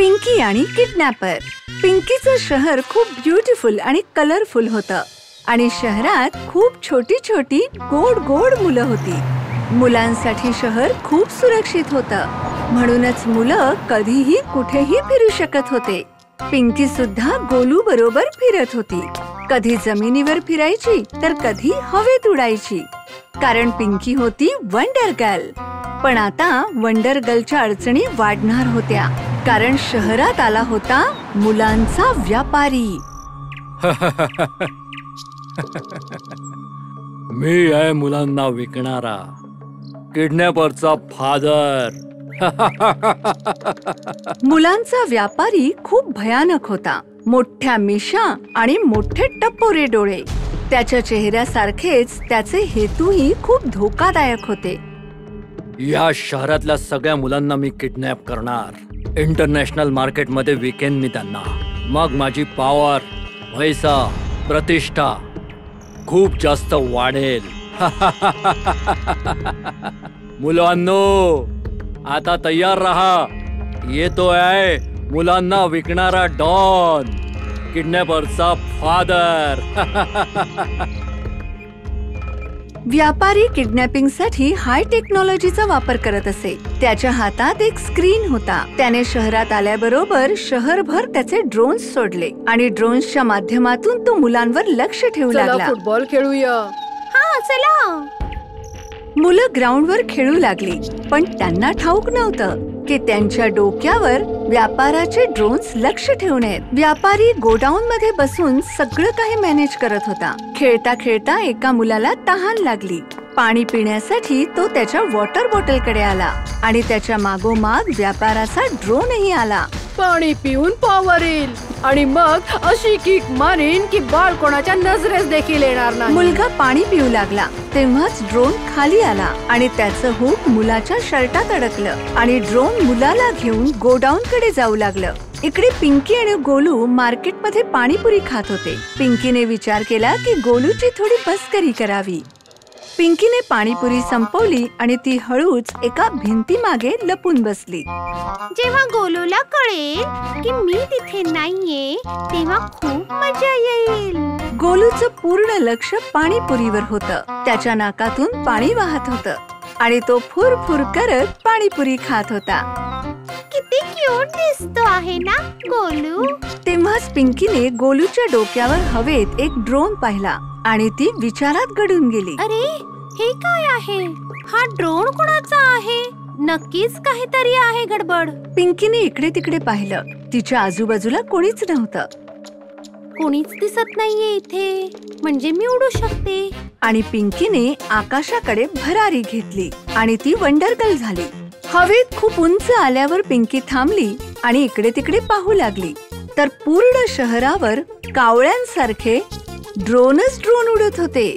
पिंकी आणि किडनॅपर. पिंकीचं शहर खूप ब्युटिफुल आणि कलरफुल होतं आणि शहरात खूप छोटी छोटी गोड गोड मुलं होती. मुलांसाठी शहर खूप सुरक्षित होतं, म्हणूनच मुलं कधीही कुठेही फिरू शकत होते. पिंकी सुद्धा गोलू बरोबर फिरत होती. कधी जमिनीवर फिरायची तर कधी हवेत उडायची, कारण पिंकी होती वंडर गर्ल. पण आता वंडर गर्लच्या अडचणी वाढणार होत्या, कारण शहरात आला होता मुलांचा व्यापारी. मी आहे मुलांना विकणारा, किडनॅपरचा फादर. मुलांचा व्यापारी खूप भयानक होता. मोठ्या मिशा आणि मोठे टप्पोरे डोळे. त्याच्या चेहऱ्यासारखेच त्याचे हेतूही खूप धोकादायक होते. या शहरातल्या सगळ्या मुलांना मी किडनॅप करणार. इंटरनॅशनल मार्केटमध्ये विकेन मी त्यांना. मग माझी पॉवर, पैसा, प्रतिष्ठा खूप जास्त वाढेल. मुलांनो, आता तयार रहा. येतोय मुलांना विकणारा डॉन, किडनॅपरचा फादर. व्यापारी किडनॅपिंगसाठी हाय टेक्नॉलॉजीचा वापर करत असे. त्याच्या हातात एक स्क्रीन होता. त्याने शहरात आल्याबरोबर शहरभर त्याचे ड्रोन्स सोडले आणि ड्रोन्सच्या माध्यमातून तो मुलांवर लक्ष ठेवू लागला. फुटबॉल खेळूया. हा चला. मुलं ग्राउंडवर खेळू लागली, पण त्यांना ठाऊक नव्हतं की त्यांच्या डोक्यावर व्यापाराचे ड्रोन्स लक्ष ठेवून आहेत. व्यापारी गोडाऊन मध्ये बसून सगळं काही मॅनेज करत होता. खेळता खेळता एका मुलाला तहान लागली. पाणी पिण्यासाठी तो त्याच्या वॉटर बॉटल कडे आला आणि त्याच्या मागोमाग व्यापाराचा ड्रोनही आला. पाणी पिऊन पॉवर येईल आणि मग अशी किक मारीन की बाळ कोणाच्या नजरेस देखील येणार नाही. मुलगा पाणी पिऊ लागला तेव्हाच ड्रोन खाली आला आणि त्याचं हुक मुलाच्या शर्टात अडकलं आणि ड्रोन मुलाला घेऊन गोडाऊन कडे जाऊ लागलं. इकडे पिंकी आणि गोलू मार्केटमध्ये पाणीपुरी खात होते. पिंकीने विचार केला की गोलूची थोडी मस्करी करावी. पिंकीने पाणीपुरी संपवली आणि ती हळूच एका भिंतीमागे लपून बसली. जेव्हा गोलूला कळेल की मी तिथे नाहीये तेव्हा खूप मजा येईल. गोलूचं पूर्ण लक्ष पाणीपुरीवर होतं. त्याच्या नाकातून पाणी वाहत होतं आणि तो फुरफुर करत पाणीपुरी खात होता. किती क्यूट दिसतो आहे ना गोलू. तेव्हाच पिंकीने गोलूच्या डोक्यावर हवेत एक ड्रोन पाहिला आणि ती विचारात गढून गेली. अरे हे काय आहे? हा ड्रोन कोणाचा आहे? नक्कीच काहीतरी आहे गडबड. पिंकीने इकडे तिकडे पाहिलं. तिच्या आजूबाजूला कोणीच नव्हतं. कोणीच दिसत नाहीये इथे, म्हणजे मी उडू शकते. आणि पिंकीने आकाशाकडे भरारी घेतली आणि ती वंडर गर्ल झाली. हवेत खूप उंच आल्यावर पिंकी थांबली आणि इकडे तिकडे पाहू लागली. तर पूर्ण शहरावर कावळ्यांसारखे ड्रोनच ड्रोन उडत होते.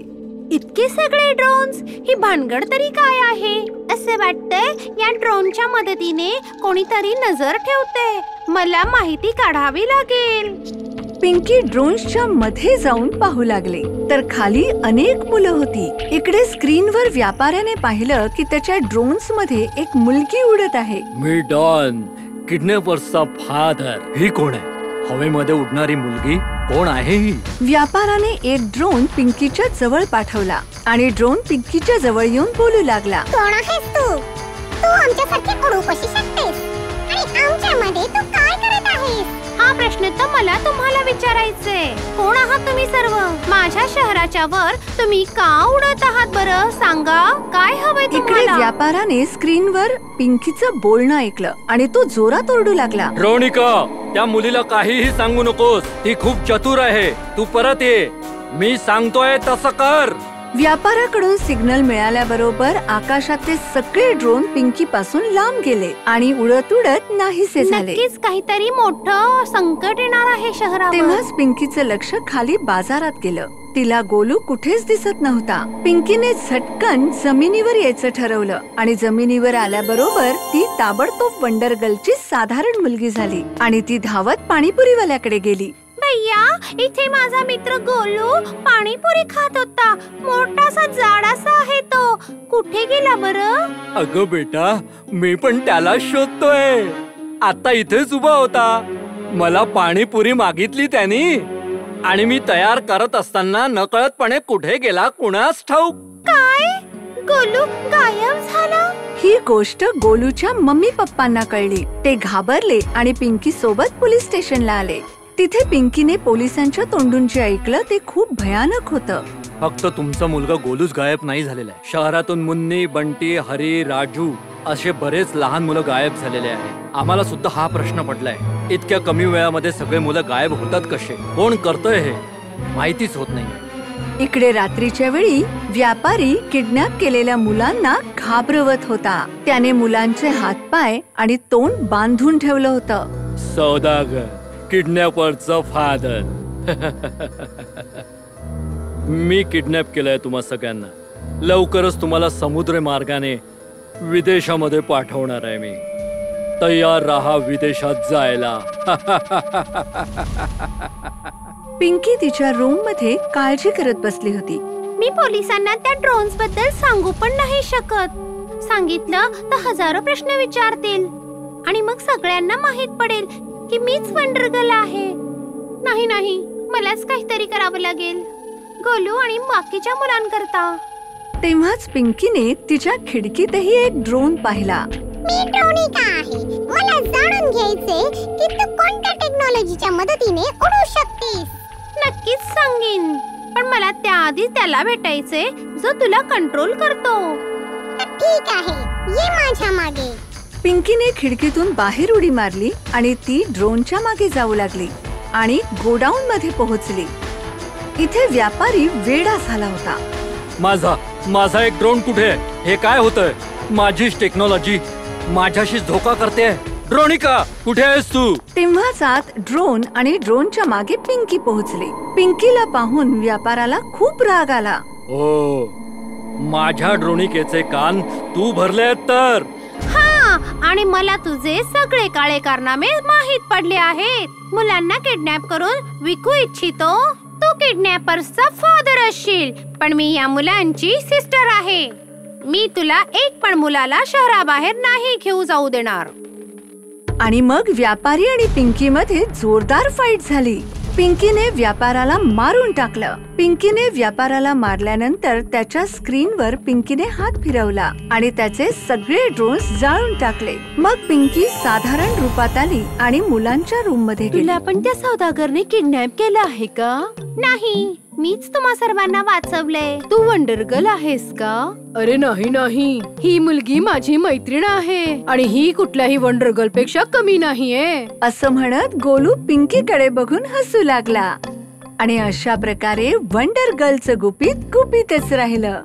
इतके सगळे ड्रोन्स, ही भानगड तरी काय आहे? असे वाटतंय या ड्रोनच्या मदतीने कोणीतरी नजर ठेवते. मला माहिती काढावी लागेल. पिंकी ड्रोन्सच्या मध्ये जाऊन पाहू लागले तर खाली अनेक मुलं होती. इकडे स्क्रीनवर व्यापाऱ्याने पाहिलं की त्याच्या ड्रोन्स मध्ये एक मुलगी उडत आहे. मी डॉन, किडनॅपरचा फादर. ही कोण आहे? हवेमध्ये उडणारी मुलगी कोण आहे ही? व्यापाराने एक ड्रोन पिंकीच्या जवळ पाठवला आणि ड्रोन पिंकीच्या जवळ येऊन बोलू लागला. कोण आहेस तू? तू आमच्यासारखे उडू कशी शकतेस? आणि आमच्यामध्ये तू काय करत आहेस? हा प्रश्न तर मला तुम्हाला विचारायचंय. कोण आहात तुम्ही सर्व? माझ्या शहराच्या वर तुम्ही का उडत आहात बरं? सांगा, काय हवंय तुम्हाला? इकडे व्यापाराने स्क्रीनवर पिंकीचं बोलणं ऐकलं आणि तो जोरात ओरडू लागला. रोनिका, त्या मुलीला काहीही सांगू नकोस. ती खूप चतुर आहे. तू परत ये. मी सांगतोय तसं कर. व्यापाराकडून सिग्नल मिळाल्याबरोबर आकाशातले सगळे ड्रोन पिंकी पासून लांब गेले आणि उडत उडत नाहीसे झाले. नक्कीच काहीतरी मोठं संकट येणार आहे शहरावर. तेव्हाच पिंकीचं लक्ष खाली बाजारात गेलं. तिला गोलू कुठेच दिसत नव्हता. पिंकीने झटकन जमिनीवर यायचं ठरवलं आणि जमिनीवर आल्याबरोबर ती ताबडतोब वंडर गर्लची साधारण मुलगी झाली आणि ती धावत पाणीपुरीवाल्याकडे गेली. भैया, इथे माझा मित्र गोलू पाणीपुरी खात होता. मोठासा जाडासा आहे तो. कुठे गेला बरं? अगं बेटा, मी पण त्याला शोधतोय. आता इथेच उभा होता. मला पाणीपुरी मागितली त्यांनी आणि मी तयार करत असताना नकळतपणे कुठे गेला कुणास ठाऊक. काय गोलू गायब झाला? ही गोष्ट गोलूच्या मम्मी पप्पांना कळली. ते घाबरले आणि पिंकी सोबत पोलीस स्टेशनला आले. तिथे पिंकीने पोलिसांच्या तोंडून जे ऐकलं ते खूप भयानक होतं. फक्त तुमचा मुलगा गोलूच गायब नाही झालेला आहे. शहरातून मुन्नी, बंटी, हरी, राजू असे बरेच लहान मुलं गायब झालेले आहे. आम्हाला सुद्धा हा प्रश्न पडलाय. इतक्या कमी वेळामध्ये सगळे मुलं गायब होतात कसे? कोण करतोय हे माहितीच होत नाही. इकडे रात्रीच्या वेळी व्यापारी किडनॅप केलेल्या मुलांना घाबरवत होता. त्याने मुलांचे हातपाय आणि तोंड बांधून ठेवलं होतं. सौदागर, किडनॅपरचा फादर. मी किडनॅप केलंय तुम्हा सगळ्यांना. लवकरच तुम्हाला समुद्र मार्गाने विदेशामध्ये पाठवणार आहे मी. तयार राहा विदेशात जायला. पिंकी तिच्या रूम मध्ये काळजी करत बसली होती. मी पोलिसांना त्या ड्रोन्स बद्दल सांगू पण नाही शकत. सांगितलं तर हजारो प्रश्न विचारतील आणि मग सगळ्यांना माहित पडेल की मीच वंडर गर्ल आहे. नाही नाही, मलाच काहीतरी करावं लागेल गोलू आणि बाकीच्या मुलांकरता. तेव्हाच पिंकीने तिच्या खिडकीतही एक ड्रोन पाहिला. मी ड्रोनिका आहे. मला जाणून घ्यायचे की तू कोणत्या टेक्नॉलॉजीच्या मदतीने उडू शकतेस. नक्कीच सांगेन, पण मला त्याआधी त्याला भेटायचे जो तुला कंट्रोल करतो. तर ठीक आहे, ये माझ्या मागे. पिंकीने खिडकीतून बाहेर उडी मारली आणि ती ड्रोनच्या मागे जाऊ लागली आणि गोडाऊन मध्ये पोहोचली. इथे व्यापारी वेडा झाला होता. माझा एक ड्रोन कुठे? हे काय होतंय? माझीच टेक्नॉलॉजी माझ्याशीच धोका करते. ड्रोनिका, कुठे आहेस तू? तेव्हाच आत ड्रोन आणि ड्रोनच्या मागे पिंकी पोहोचली. पिंकीला पाहून व्यापाराला खूप राग आला. ओ, माझ्या ड्रोनिकेचे कान तू भरले तर. हा, आणि मला तुझे सगळे काळे कारनामे माहित पडले आहेत. मुलांना किडनॅप करून विकू इच्छितो. तू किडनॅपर्सचा फादर असशील, पण मी या मुलांची सिस्टर आहे. मी तुला एक पण मुलाला शहराबाहेर नाही घेऊ जाऊ देणार. आणि मग व्यापारी आणि पिंकी मध्ये जोरदार फाईट झाली. पिंकीने व्यापाराला मारून टाकलं. पिंकीने व्यापाराला मारल्यानंतर त्याच्या स्क्रीनवर पिंकीने हात फिरवला आणि त्याचे सगळे ड्रोन्स जाळून टाकले. मग पिंकी साधारण रूपात आली आणि मुलांच्या रूम मध्ये गेली. तुला पण त्या सौदागरने किडनॅप केलं आहे का? नाही, मीच तुम्हा सर्वांना वाचवलंय. तू वंडर गर्ल आहेस का? अरे नाही नाही, ही मुलगी माझी मैत्रीण आहे आणि ही कुठल्याही वंडर गर्ल पेक्षा कमी नाहीये. असं म्हणत गोलू पिंकीकडे बघून हसू लागला आणि अशा प्रकारे वंडर गर्लचं गुपित गुपितच राहिलं.